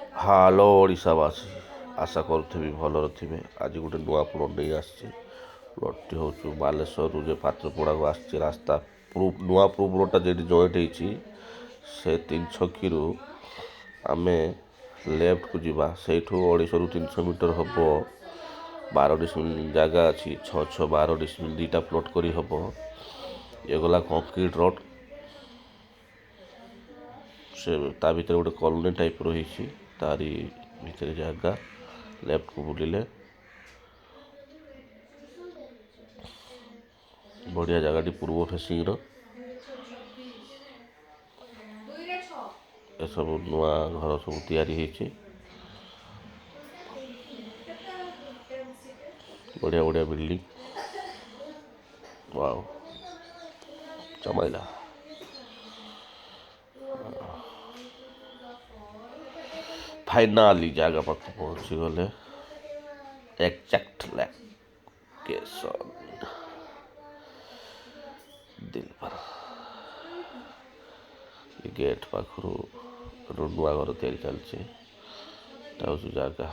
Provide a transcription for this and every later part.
Hello ଓଡ଼ିଶାବାସୀ, ଆଶା କରୁଥିବି ଭଲରେ ଥିବେ। ଆଜି ଗୋଟେ ନୂଆ ପ୍ଲଟ୍ ନେଇ ଆସିଛି। ପ୍ଲଟ୍ଟି ହେଉଛି ବାଲେଶ୍ୱରରୁ ଯେ ପାତ୍ରପଡ଼ାକୁ ଆସିଛି ରାସ୍ତା ନୂଆ ପ୍ଲଟ୍ଟା ଯେଠି ଜଏଣ୍ଟ ହେଇଛି ସେ 3 ଛକିରୁ ଆମେ ଲେଫ୍ଟକୁ ଯିବା। ସେଇଠୁ 250ରୁ 300 ମିଟର ହେବ। 12 ଡିସିମିଲ୍ ଜାଗା ଅଛି। 6 12 ଡିସିମିଲ୍ 2ଟା ପ୍ଲଟ୍ କରି ହେବ। ଏ ଗଲା କଂକ୍ରିଟ୍ ରୋଡ୍। ସେ ତା ଭିତରେ ଗୋଟେ କଲୋନୀ ଟାଇପ୍ର ହେଇଛି। ତାରି ଭିତରେ ଜାଗା ଲେଫ୍ଟକୁ ବୁଲିଲେ ବଢ଼ିଆ ଜାଗାଟି ପୂର୍ବ ଫେସିଂର। ଏସବୁ ନୂଆ ଘର ସବୁ ତିଆରି ହେଇଛି। ବଢ଼ିଆ ବଢ଼ିଆ ବିଲ୍ଡିଂ। ୱାଓ, ଚମାଇଲା। ଫାଇନାଲି ଜାଗା ପାଖକୁ ପହଞ୍ଚିଗଲେ। ଏକ୍ଜାକ୍ଟ ଲୋକେସନ୍ ଦିଲବାର। ଏ ଗେଟ୍ ପାଖରୁ ନୂଆ ଘର ତିଆରି ଚାଲିଛି। ଏଟା ହେଉଛି ଜାଗା।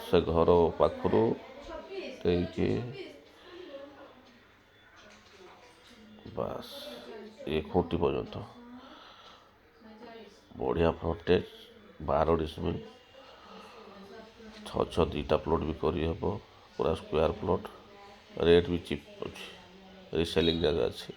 ସେ ଘର ପାଖରୁ ଦେଇକି ବାସ୍ ଏ ଖୁଣ୍ଟି ପର୍ଯ୍ୟନ୍ତ ବଢ଼ିଆ ଫ୍ରଣ୍ଟେଜ୍। 12 ଡିସିମିଲ୍ 6 2ଟା ପ୍ଲଟ୍ ବି କରିହେବ। ପୁରା ସ୍କୋୟାର ପ୍ଲଟ୍। ରେଟ୍ ବି ଚିପ୍ ଅଛି। ରିସେଲିଂ ଜାଗା ଅଛି।